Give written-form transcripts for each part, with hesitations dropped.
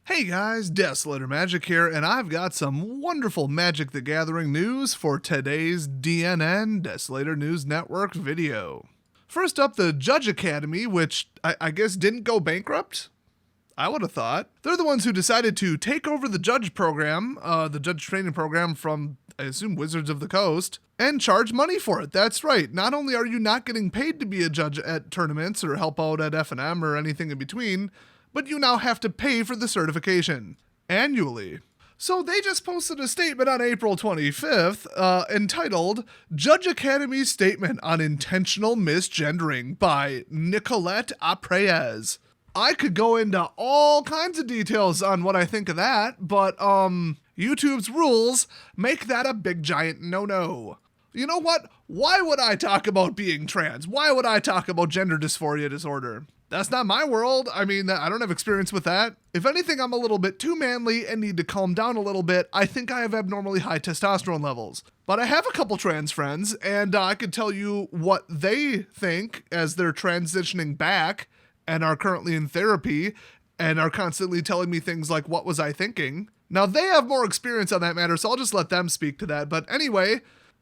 Hey guys, Desolator Magic here, and I've got some wonderful Magic the Gathering news for today's DNN Desolator News Network video. First up, the Judge Academy, which I guess didn't go bankrupt? I would have thought. They're the ones who decided to take over the Judge program, the Judge training program from, I assume, Wizards of the Coast, and charge money for it. That's right. Not only are you not getting paid to be a judge at tournaments or help out at F&M or anything in between, but you now have to pay for the certification annually. So they just posted a statement on April 25th entitled Judge Academy's Statement on Intentional Misgendering by Nicolette Apreyes. I could go into all kinds of details on what I think of that, but YouTube's rules make that a big giant no-no. You know what? Why would I talk about being trans? Why would I talk about gender dysphoria disorder? That's not my world. I mean, I don't have experience with that. If anything, I'm a little bit too manly and need to calm down a little bit. I think I have abnormally high testosterone levels. But I have a couple trans friends, and I could tell you what they think as they're transitioning back and are currently in therapy and are constantly telling me things like, what was I thinking? Now, they have more experience on that matter, so I'll just let them speak to that. But anyway,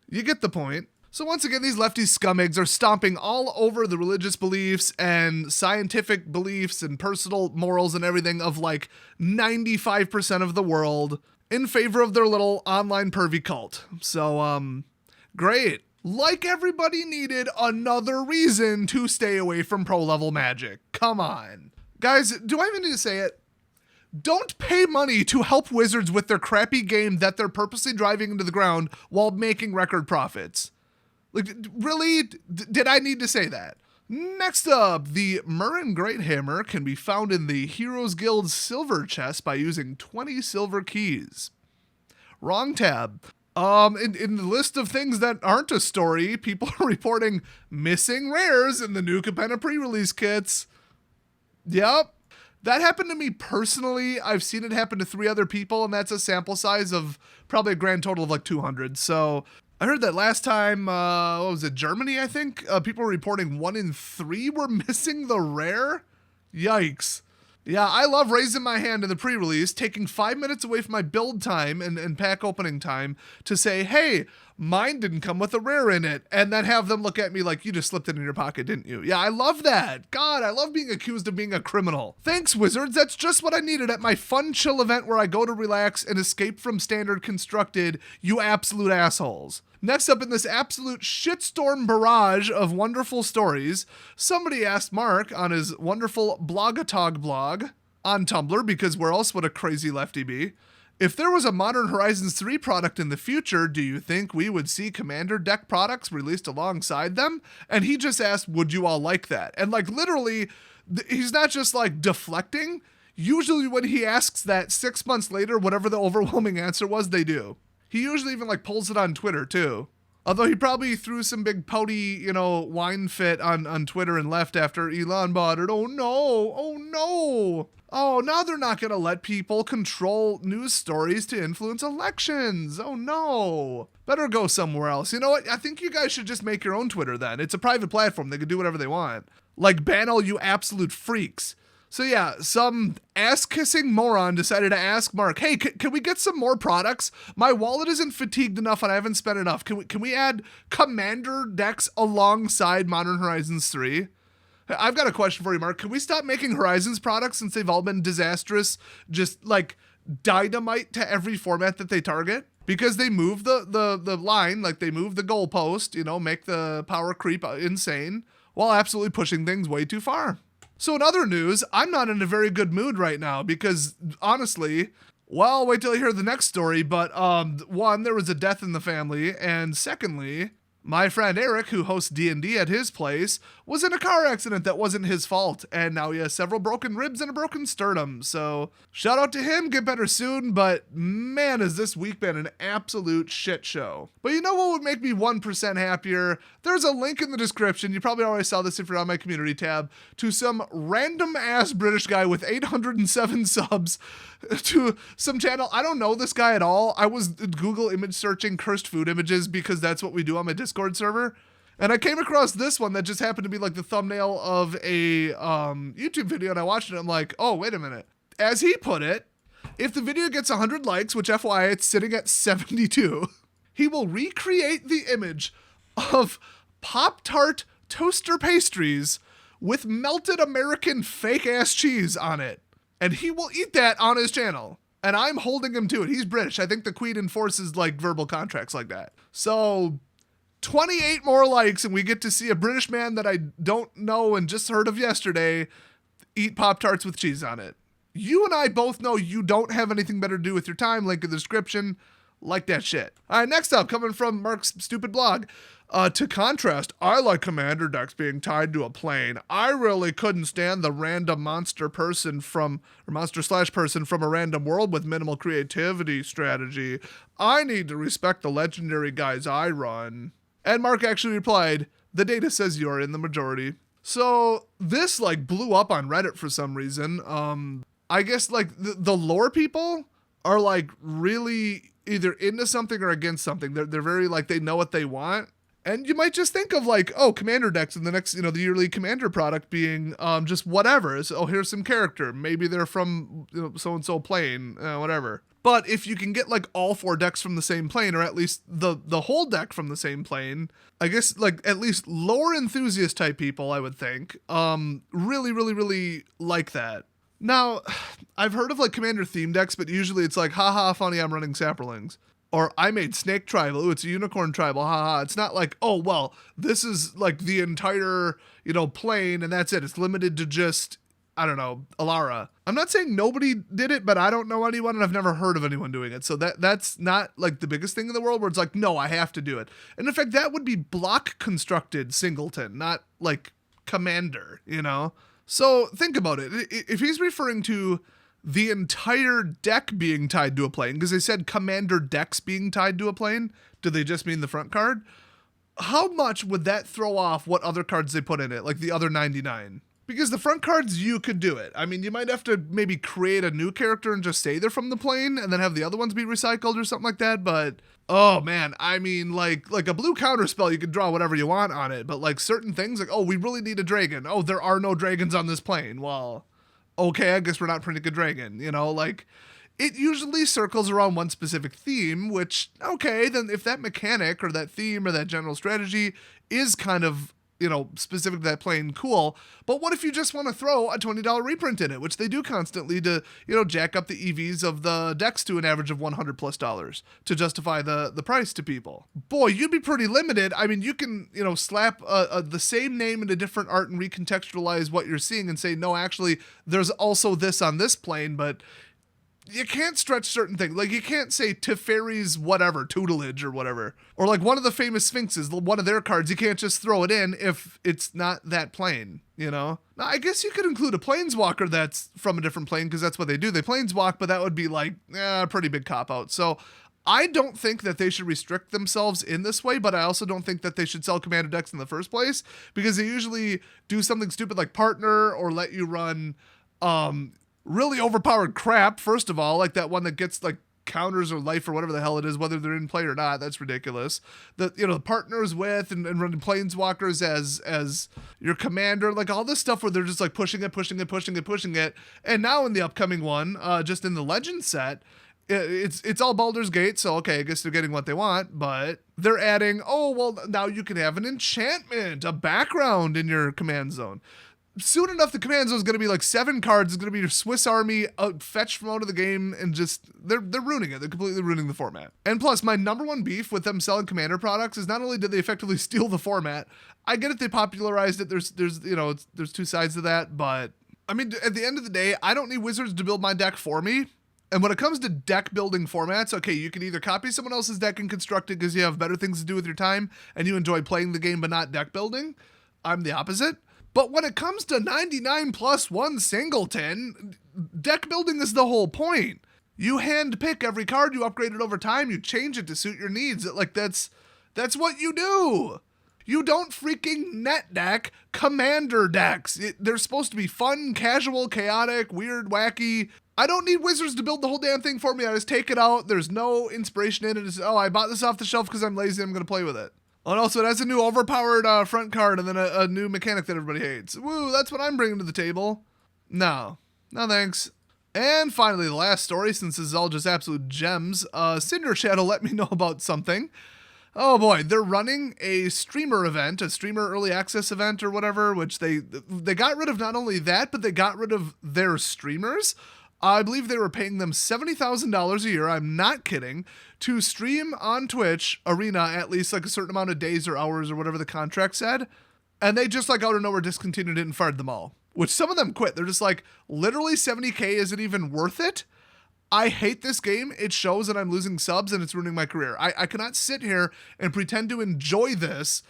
you get the point. So once again, these lefty scummags are stomping all over the religious beliefs and scientific beliefs and personal morals and everything of like 95% of the world in favor of their little online pervy cult. So, great. Like everybody needed another reason to stay away from pro-level Magic. Come on. Guys, do I even need to say it? Don't pay money to help Wizards with their crappy game that they're purposely driving into the ground while making record profits. Like, really? Did I need to say that? Next up, the Murrin Greathammer can be found in the Heroes Guild silver chest by using 20 silver keys. Wrong tab. In the list of things that aren't a story, people are reporting missing rares in the new Capenna pre-release kits. Yep. That happened to me personally. I've seen it happen to 3 other people, and that's a sample size of probably a grand total of like 200. So I heard that last time, what was it, Germany, I think? People were reporting 1 in 3 were missing the rare? Yikes. Yeah, I love raising my hand in the pre-release, taking 5 minutes away from my build time and pack opening time to say, hey, mine didn't come with a rare in it, and then have them look at me like, you just slipped it in your pocket, didn't you? Yeah, I love that. God, I love being accused of being a criminal. Thanks, Wizards. That's just what I needed at my fun, chill event where I go to relax and escape from standard constructed, you absolute assholes. Next up in this absolute shitstorm barrage of wonderful stories, somebody asked Mark on his wonderful Blogatog blog on Tumblr, because where else would a crazy lefty be, if there was a Modern Horizons 3 product in the future, do you think we would see Commander deck products released alongside them? And he just asked, would you all like that? And like literally, he's not just like deflecting. Usually when he asks that 6 months later, whatever the overwhelming answer was, they do. He usually even like pulls it on Twitter too. Although he probably threw some big pouty, wine fit on Twitter and left after Elon bought it. Oh no, oh no. Oh, now they're not going to let people control news stories to influence elections. Oh no. Better go somewhere else. You know what? I think you guys should just make your own Twitter then. It's a private platform. They can do whatever they want. Like ban all you absolute freaks. So yeah, some ass-kissing moron decided to ask Mark, hey, can we get some more products? My wallet isn't fatigued enough and I haven't spent enough. Can we add Commander decks alongside Modern Horizons 3? I've got a question for you, Mark. Can we stop making Horizons products since they've all been disastrous, just like dynamite to every format that they target? Because they move the line, like they move the goalpost, make the power creep insane, while absolutely pushing things way too far. So in other news, I'm not in a very good mood right now because honestly, well, wait till you hear the next story. But one, there was a death in the family. And secondly, my friend Eric, who hosts D&D at his place, was in a car accident that wasn't his fault. And now he has several broken ribs and a broken sternum. So shout out to him, get better soon. But man, has this week been an absolute shit show. But you know what would make me 1% happier? There's a link in the description. You probably already saw this if you're on my community tab, to some random ass British guy with 807 subs to some channel. I don't know this guy at all. I was Google image searching cursed food images because that's what we do on my Discord server. And I came across this one that just happened to be like the thumbnail of a YouTube video, and I watched it and I'm like, oh, wait a minute. As he put it, If the video gets 100 likes, which FYI it's sitting at 72, he will recreate the image of Pop-Tart toaster pastries with melted American fake-ass cheese on it. And he will eat that on his channel. And I'm holding him to it. He's British. I think the Queen enforces like verbal contracts like that. So 28 more likes and we get to see a British man that I don't know and just heard of yesterday eat Pop-Tarts with cheese on it. You and I both know you don't have anything better to do with your time. Link in the description. Like that shit. All right, next up, coming from Mark's stupid blog. To contrast, I like commander decks being tied to a plane. I really couldn't stand the random monster person from, or monster/person from a random world with minimal creativity strategy. I need to respect the legendary guys I run. And Mark actually replied, the data says you're in the majority. So this like blew up on Reddit for some reason. I guess like the lore people are like really either into something or against something. They're very like, they know what they want. And you might just think of like, oh, commander decks and the next, the yearly commander product being just whatever. So, oh, here's some character. Maybe they're from so-and-so plane, whatever. But if you can get like all 4 decks from the same plane, or at least the whole deck from the same plane, I guess like at least lore enthusiast type people, I would think, really, really, really like that. Now, I've heard of like commander theme decks, but usually it's like, haha, funny, I'm running Saproings. Or I made Snake Tribal. Ooh, it's a Unicorn Tribal. Haha. It's not like, oh, well, this is like the entire, plane and that's it. It's limited to just, I don't know, Alara. I'm not saying nobody did it, but I don't know anyone and I've never heard of anyone doing it. So that's not like the biggest thing in the world where it's like, no, I have to do it. And in fact, that would be block constructed singleton, not like commander, So think about it. If he's referring to the entire deck being tied to a plane, because they said commander decks being tied to a plane, do they just mean the front card? How much would that throw off what other cards they put in it, like the other 99? Because the front cards, you could do it. I mean, you might have to maybe create a new character and just say they're from the plane and then have the other ones be recycled or something like that. But, oh man, I mean, like a blue counter spell, you can draw whatever you want on it. But like certain things, like, oh, we really need a dragon. Oh, there are no dragons on this plane. Well, okay, I guess we're not printing a dragon, like it usually circles around one specific theme, which, okay, then if that mechanic or that theme or that general strategy is kind of, specific to that plane, cool. But what if you just want to throw a $20 reprint in it, which they do constantly to, jack up the EVs of the decks to an average of $100+ to justify the price to people? Boy, you'd be pretty limited. I mean, you can, slap the same name into different art and recontextualize what you're seeing and say, no, actually, there's also this on this plane, but you can't stretch certain things. Like, you can't say Teferi's whatever, tutelage or whatever. Or like one of the famous Sphinxes, one of their cards, you can't just throw it in if it's not that plane, Now, I guess you could include a Planeswalker that's from a different plane, because that's what they do. They Planeswalk, but that would be like a pretty big cop-out. So I don't think that they should restrict themselves in this way, but I also don't think that they should sell commander decks in the first place, because they usually do something stupid like partner or let you run really overpowered crap, first of all, like that one that gets like counters or life or whatever the hell it is, whether they're in play or not. That's ridiculous. The partners with and running planeswalkers as your commander, like all this stuff where they're just like pushing it. And now in the upcoming one, just in the legend set, it's all Baldur's Gate, so okay, I guess they're getting what they want, but they're adding, oh, well, now you can have an enchantment, a background in your command zone. Soon enough, the command zone is going to be like 7 cards. It's going to be your Swiss Army fetched from out of the game, and just they're ruining it. They're completely ruining the format. And plus, my number one beef with them selling commander products is not only did they effectively steal the format. I get it, they popularized it. There's there's 2 sides to that, but I mean, at the end of the day, I don't need Wizards to build my deck for me. And when it comes to deck building formats, okay, you can either copy someone else's deck and construct it because you have better things to do with your time and you enjoy playing the game but not deck building. I'm the opposite. But when it comes to 99+1 singleton, deck building is the whole point. You hand pick every card, you upgrade it over time, you change it to suit your needs. Like that's what you do. You don't freaking net deck commander decks. They're supposed to be fun, casual, chaotic, weird, wacky. I don't need Wizards to build the whole damn thing for me. I just take it out. There's no inspiration in it. It's, oh, I bought this off the shelf because I'm lazy. I'm going to play with it. And also, it has a new overpowered front card and then a new mechanic that everybody hates. Woo, that's what I'm bringing to the table. No thanks. And finally, the last story, since this is all just absolute gems, Cinder Shadow let me know about something. Oh boy, they're running a streamer event, a streamer early access event or whatever, which they got rid of not only that, but they got rid of their streamers. I believe they were paying them $70,000 a year, I'm not kidding, to stream on Twitch Arena at least like a certain amount of days or hours or whatever the contract said. And they just like out of nowhere discontinued it and fired them all. Which some of them quit. They're just like, literally $70K isn't even worth it. I hate this game. It shows that I'm losing subs and it's ruining my career. I cannot sit here and pretend to enjoy this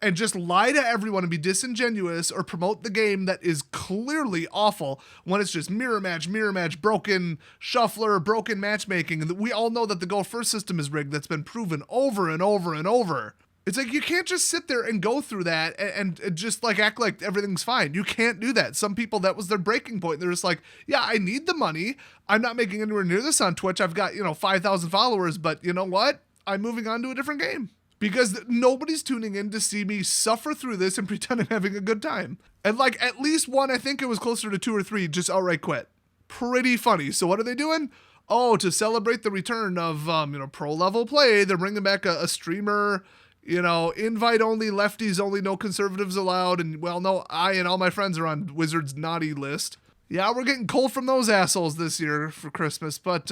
and just lie to everyone and be disingenuous or promote the game that is clearly awful when it's just mirror match, broken shuffler, broken matchmaking. And we all know that the go first system is rigged. That's been proven over and over and over. It's like, you can't just sit there and go through that and just like act like everything's fine. You can't do that. Some people, that was their breaking point. They're just like, yeah, I need the money. I'm not making anywhere near this on Twitch. I've got, 5,000 followers, but you know what? I'm moving on to a different game because nobody's tuning in to see me suffer through this and pretend I'm having a good time. And like at least one, I think it was closer to 2 or 3, just outright quit. Pretty funny. So what are they doing? Oh, to celebrate the return of, pro level play, they're bringing back a streamer, invite only, lefties only, no conservatives allowed. And well, no, I and all my friends are on Wizards naughty list. Yeah, we're getting cold from those assholes this year for Christmas, but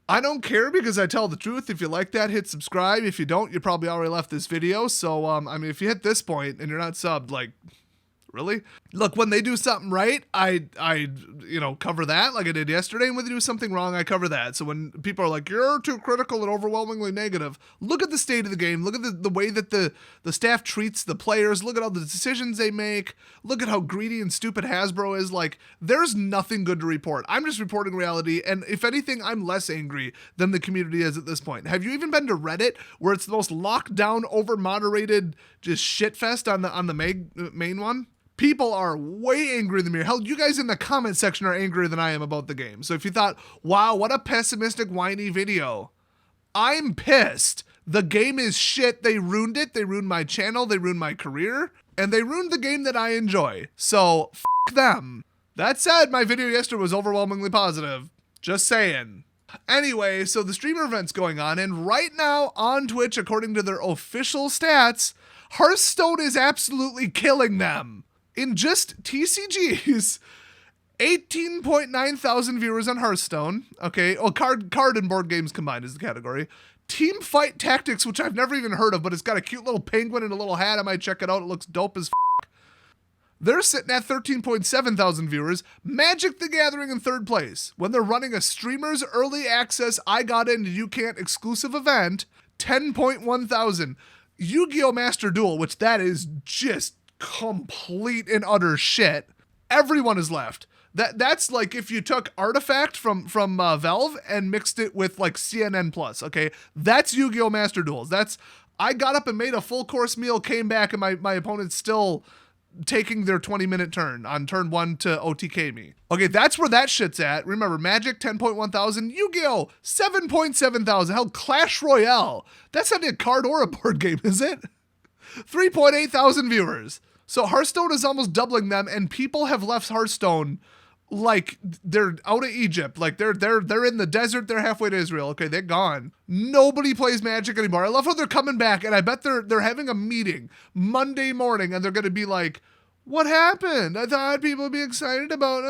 I don't care because I tell the truth. If you like that, hit subscribe. If you don't, you probably already left this video. So, if you hit this point and you're not subbed, like, really? Look, when they do something right, I cover that like I did yesterday. And when they do something wrong, I cover that. So when people are like, you're too critical and overwhelmingly negative, look at the state of the game. Look at the way that the staff treats the players. Look at all the decisions they make. Look at how greedy and stupid Hasbro is. Like, there's nothing good to report. I'm just reporting reality. And if anything, I'm less angry than the community is at this point. Have you even been to Reddit where it's the most locked down, over moderated, just shitfest on the main one? People are way angrier than me. Hell, you guys in the comment section are angrier than I am about the game. So if you thought, wow, what a pessimistic, whiny video, I'm pissed. The game is shit. They ruined it. They ruined my channel. They ruined my career. And they ruined the game that I enjoy. So, f*** them. That said, my video yesterday was overwhelmingly positive. Just saying. Anyway, so the streamer event's going on. And right now on Twitch, according to their official stats, Hearthstone is absolutely killing them. In just TCGs, 18.9 thousand viewers on Hearthstone. Okay, card and board games combined is the category. Team Fight Tactics, which I've never even heard of, but it's got a cute little penguin and a little hat. I might check it out. It looks dope as f***. They're sitting at 13.7 thousand viewers. Magic the Gathering in third place. When they're running a streamers early access, I got in you can't exclusive event, 10.1 thousand. Yu-Gi-Oh! Master Duel, which that is just complete and utter shit. Everyone is left. That's like if you took Artifact from Valve and mixed it with like CNN Plus. Okay, that's Yu-Gi-Oh! Master Duels. I got up and made a full course meal, came back, and my opponent's still taking their 20-minute turn on turn 1 to OTK me. Okay, that's where that shit's at. Remember, Magic 10.1 thousand, Yu-Gi-Oh! 7.7 thousand. Hell, Clash Royale. That's not a card or a board game, is it? 3.8 thousand viewers. So Hearthstone is almost doubling them, and people have left Hearthstone like they're out of Egypt. Like they're in the desert. They're halfway to Israel. Okay, they're gone. Nobody plays Magic anymore. I love how they're coming back, and I bet they're having a meeting Monday morning, and they're going to be like, what happened? I thought people would be excited about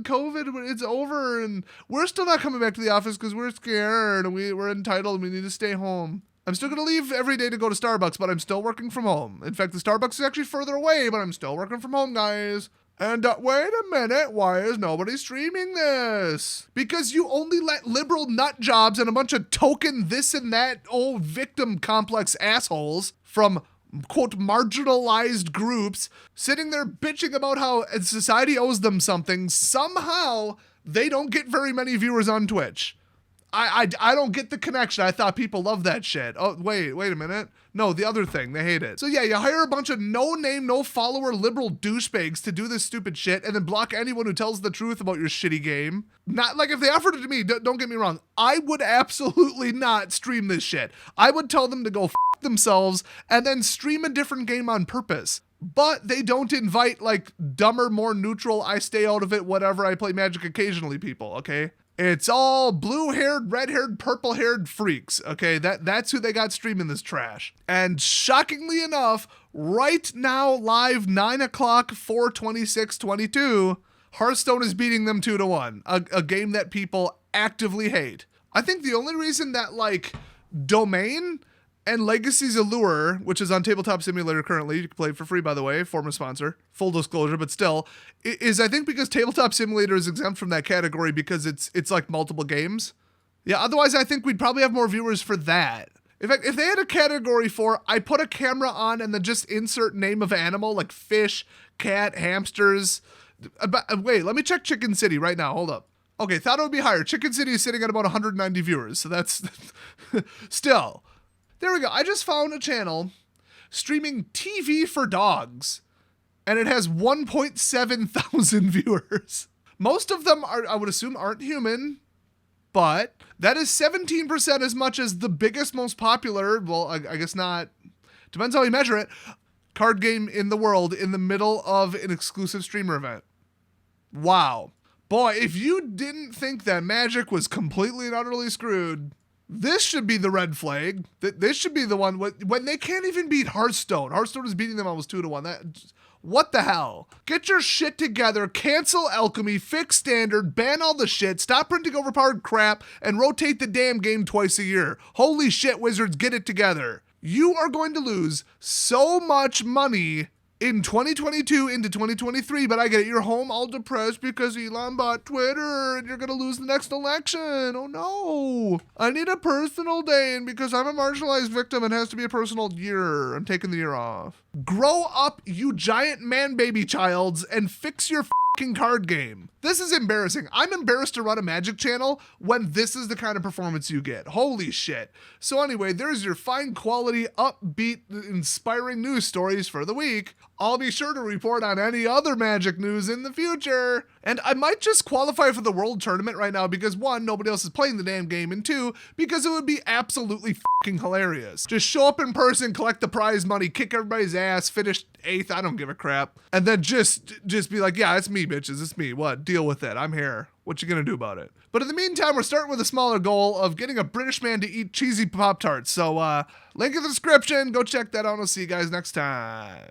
COVID. It's over, and we're still not coming back to the office because we're scared, and we're entitled, and we need to stay home. I'm still going to leave every day to go to Starbucks, but I'm still working from home. In fact, the Starbucks is actually further away, but I'm still working from home, guys. And wait a minute, why is nobody streaming this? Because you only let liberal nut jobs and a bunch of token this and that old victim complex assholes from, quote, marginalized groups sitting there bitching about how society owes them something. Somehow, they don't get very many viewers on Twitch. I don't get the connection. I thought people love that shit. Oh, wait a minute. No, the other thing. They hate it. So yeah, you hire a bunch of no-name, no-follower liberal douchebags to do this stupid shit and then block anyone who tells the truth about your shitty game. Not like if they offered it to me, don't get me wrong. I would absolutely not stream this shit. I would tell them to go f*** themselves and then stream a different game on purpose. but they don't invite like dumber, more neutral, I stay out of it, whatever, I play Magic occasionally people, okay? It's all blue-haired, red-haired, purple-haired freaks, okay? That's who they got streaming this trash. And shockingly enough, right now, live 9 o'clock, 4/26/22, Hearthstone is beating them 2-1, a game that people actively hate. I think the only reason that, like, Domain and Legacy's Allure, which is on Tabletop Simulator currently, you can play it for free, by the way, former sponsor, full disclosure, but still, is I think because Tabletop Simulator is exempt from that category because it's like multiple games. Yeah, otherwise I think we'd probably have more viewers for that. In fact, if they had a category for, I put a camera on and then just insert name of animal, like fish, cat, hamsters. Wait, let me check Chicken City right now, hold up. Okay, thought it would be higher. Chicken City is sitting at about 190 viewers, so that's still. There we go. I just found a channel streaming TV for dogs, and it has 1.7 thousand viewers. Most of them are, I would assume, aren't human, but that is 17% as much as the biggest, most popular, well, I guess not, depends how you measure it, card game in the world in the middle of an exclusive streamer event. Wow. Boy, if you didn't think that Magic was completely and utterly screwed, this should be the red flag. This should be the one when they can't even beat Hearthstone. Hearthstone is beating them almost 2-1. What the hell? Get your shit together, cancel Alchemy, fix Standard, ban all the shit, stop printing overpowered crap, and rotate the damn game twice a year. Holy shit, Wizards, get it together. You are going to lose so much money in 2022 into 2023, but I get it. You're home all depressed because Elon bought Twitter and you're going to lose the next election. Oh no. I need a personal day, and because I'm a marginalized victim, it has to be a personal year. I'm taking the year off. Grow up, you giant man baby childs, and fix your fucking card game. This is embarrassing. I'm embarrassed to run a Magic channel when this is the kind of performance you get. Holy shit. So anyway, there's your fine quality, upbeat, inspiring news stories for the week. I'll be sure to report on any other Magic news in the future. And I might just qualify for the World Tournament right now because 1, nobody else is playing the damn game, and 2, because it would be absolutely fucking hilarious. Just show up in person, collect the prize money, kick everybody's ass, finish 8th, I don't give a crap. And then just be like, yeah, it's me, bitches, it's me. What? Deal with it. I'm here. What you gonna do about it? But in the meantime, we're starting with a smaller goal of getting a British man to eat cheesy Pop-Tarts. So, link in the description. Go check that out. I'll see you guys next time.